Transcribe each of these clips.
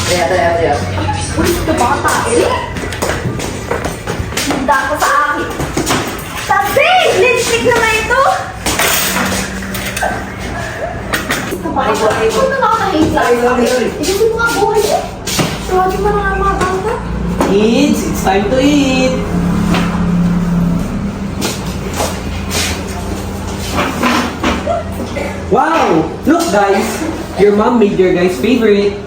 Taya. Uy, ito bata eh. Handa ko sa akin. Tabi! Lipstick naman ito! Ito ba? Ito na nakakahiga. Ito mo nga buhay eh. Tawagin mo na nga mga bata. Kids, it's time to eat. Wow! Look guys! Your mom made your guys' favorite.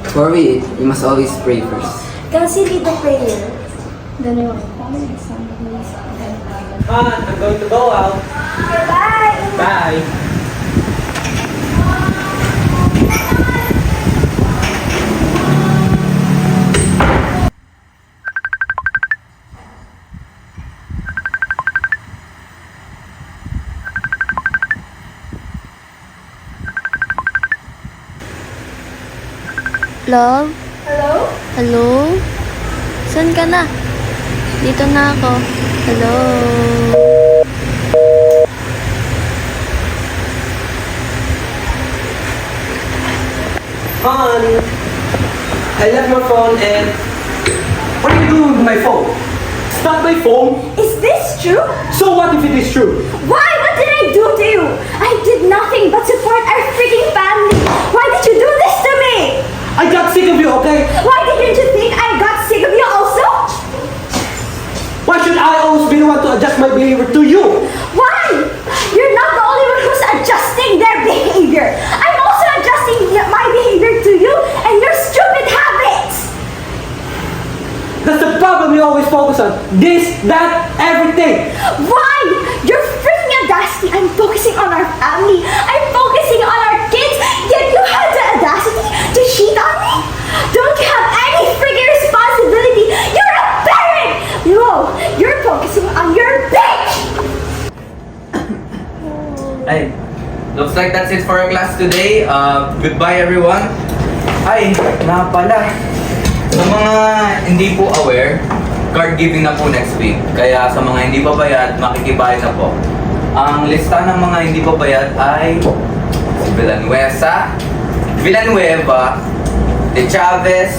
Before we eat, we must always pray first. Kasi dito prayer. Ganun. I'm going to go out. Bye! Bye! Love? Hello? Hello? Saan ka na? Dito na ako. Hello? Hon, I left my phone and... What are you doing with my phone? It's not my phone. Is this true? So what if it is true? Why? What did I do to you? I did nothing but support our freaking family. Why did you do this to me? I got sick of you, okay? Why didn't you think I got sick of you also? Why should I always be the one to adjust my behavior to you? Why? You're not the only one who's adjusting their behavior. I'm also adjusting my behavior to you and your stupid habits. That's the problem you always focus on. This, that, everything. Why? You're freaking audacity. I'm focusing on our family. I'm focusing on our kids. Yet you have the audacity to cheat on me? Don't you have any freaking responsibility? You're a parent. No, you're focusing on your bitch. Ay, looks like that's it for our class today. Goodbye everyone. Ay, nga pala. Sa mga hindi po aware, card giving na po next week. Kaya sa mga hindi pa bayad, makikibayad na po. Ang lista ng mga hindi pa bayad ay si Villanueva, De Chavez,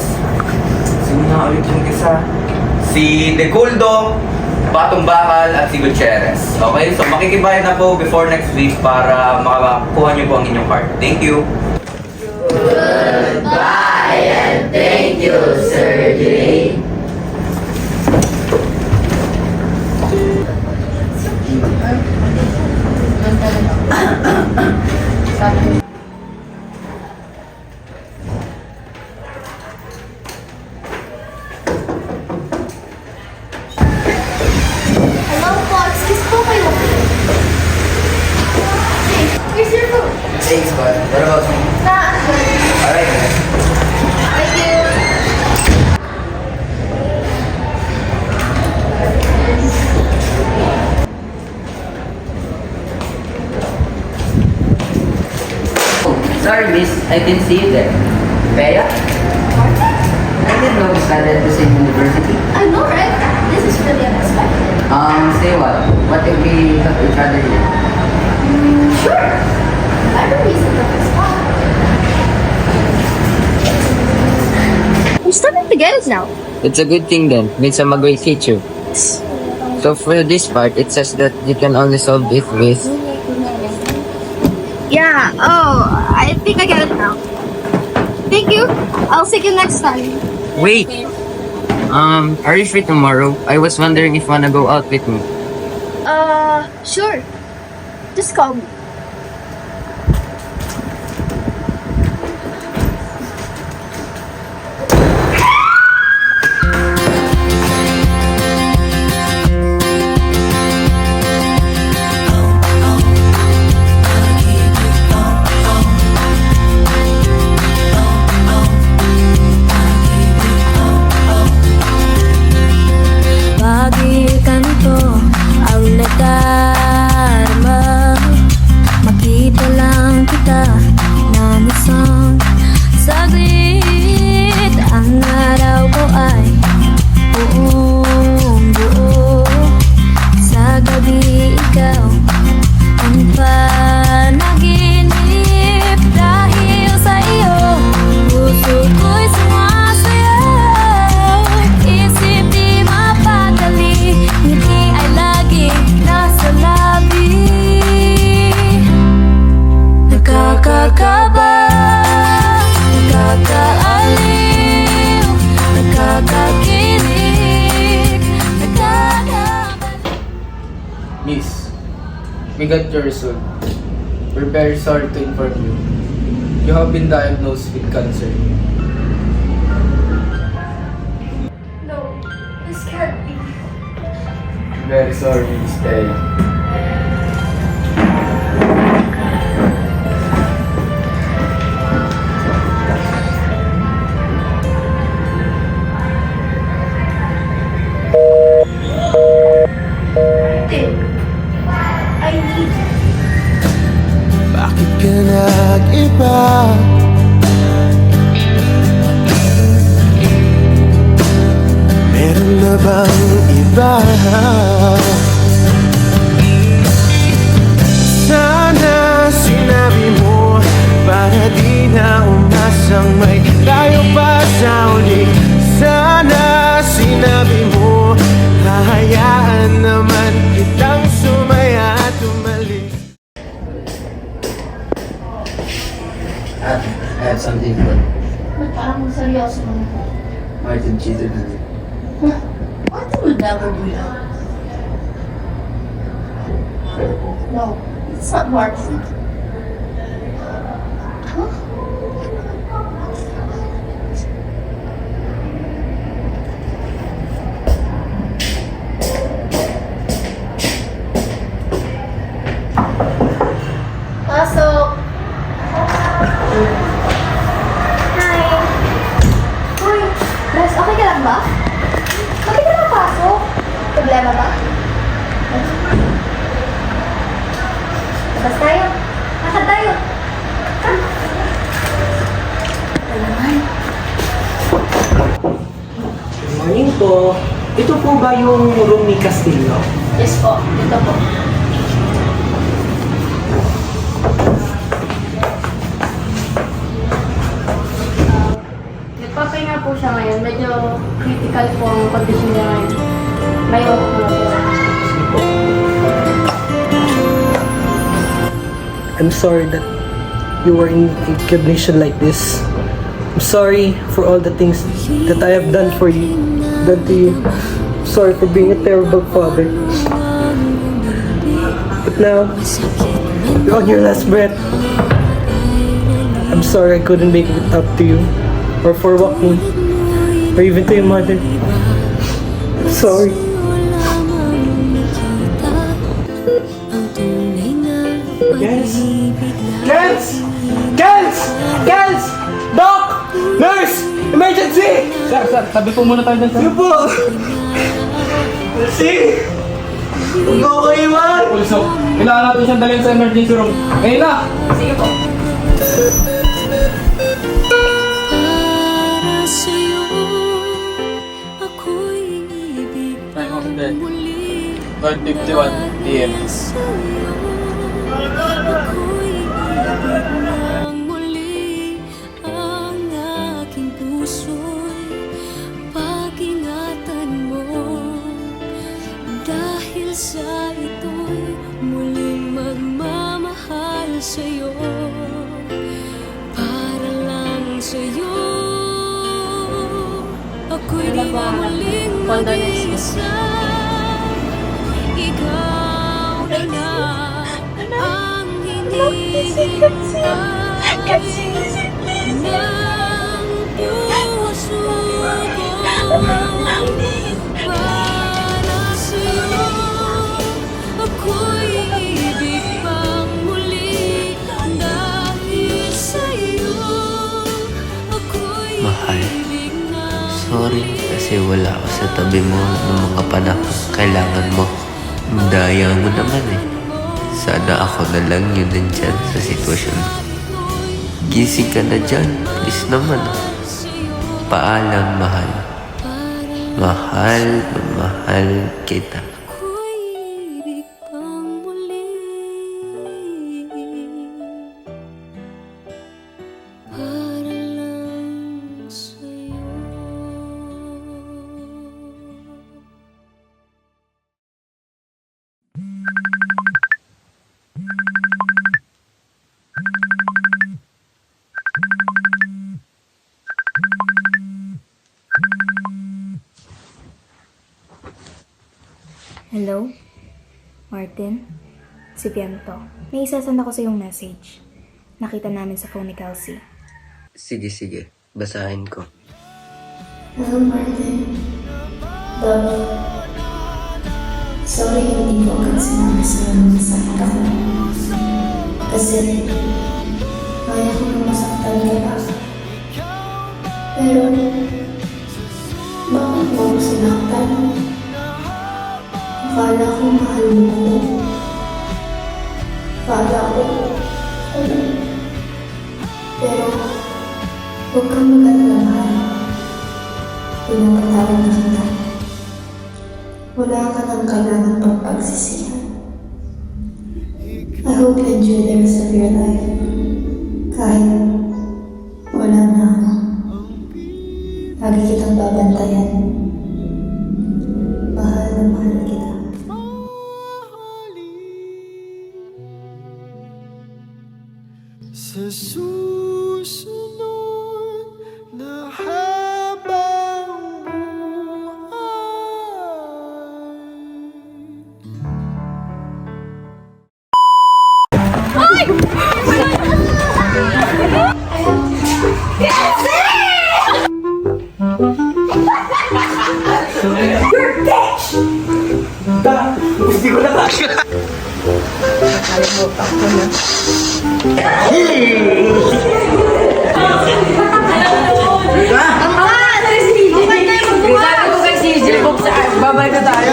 sino na ulit yung isa? Si De Culdo, Batong Bakal at si Gutierrez. Okay, so makikibayad na po before next week para makakuha niyo po ang inyong card. Thank you. Goodbye and thank you, Sir Jay. Hello po, excuse po kayo. Hey, here's your food. Thanks, bud. What about you? Alright. Thank you. Sorry, miss. I didn't see you there. Bea? I didn't know we studied at the same university. I know, right? This is really unexpected. Say what? What if we help each other here? Sure. Libraries in the spot. We're starting to get it now. It's a good thing then. Means I'm a great teacher. So for this part, it says that you can only solve it with... Yeah, oh, I think I get it now. Thank you. I'll see you next time. Wait! Are you free tomorrow? I was wondering if you wanna go out with me. Sure. Just call me. Pagi kanto ang nadarma we got your result. We're very sorry to inform you. You have been diagnosed with cancer. No, this can't be. Very sorry, Miss Thea. I need Bakit ka nag-iba? Meron na bang iba? Sana sinabi mo para di na umasang may tayo pa sa uli. Sana sinabi mo hahayaan naman kitang sumaya at umalis. I have something for you. Ba't parang seryoso naman? Martin cheated on you. Martin would never do that. No, it's not Martin. Huh? Pasok! Hi! Hoy! Bes, okay ka lang ba? Bakit ka nakapasok? Problema ba? Labas tayo. Lakad tayo. Come. Ano naman? Good morning po. Ito po ba yung room ni Castillo? Yes po, dito po. Nagpapahinga po siya ngayon. Medyo critical po ang condition niya ngayon. Ngayon ko na po. I'm sorry that you were in a condition like this. I'm sorry for all the things that I have done for you, done to you. Sorry for being a terrible father. But now, you're on your last breath. I'm sorry I couldn't make it up to you, or for Joaquin, or even to your mother. I'm sorry. Yes. Kels! Kels! Kels! Doc! Nurse! Emergency! Sir, sabi po muna tayo dyan, sir. Ano po? Mercy! Huwag ako kayo iwan! Pulso, kailangan natin siyang dalhin sa emergency room. Ngayon na! Para sa'yo, ako'y ibig Time of death, muli. 12:51 p.m. Ako'y ibig ng muli. Ang aking puso'y pag-ingatan mo. Dahil sa ito'y muling magmamahal sa'yo. Para lang sa'yo, ako'y di na muling mag-iisa. Ikaw na ang hinihinga ng puso ko. Para sa'yo, ako'y ibig pang muli. Dahil sa'yo, ako'y Mahal. ibig na Sorry kasi wala ako sa tabi mo ng mga panahon kailangan mo. Daya mo naman eh. Sana ako na lang yun nandyan sa sitwasyon mo. Gising ka na dyan. Please naman. Paalam, mahal. Mahal na mahal kita. ako'y ibig pang muli. Para lang sa'yo. Hello? Martin? Si Viento. May isasend ako sa yung message. Nakita namin sa phone ni Kelsey. Sige. Basahin ko. Hello, Martin. Love. Sorry hindi ko agad sinabi sa masakit ako. Kasi, kaya ko na masaktan ka. Pero, bakit mo ako sinaktan? Akala ko mahal mo ko. Akala ko, pero, huwag kang mag-alala, mahal. Pinapatawad na kita. Wala ka nang kailangan pang pagsisihan. I hope you enjoy the rest of your life. Kahit wala na ako. Lagi kitang babantayan. Mahal na mahal kita. Sa susunod na habang Babay ka tayo.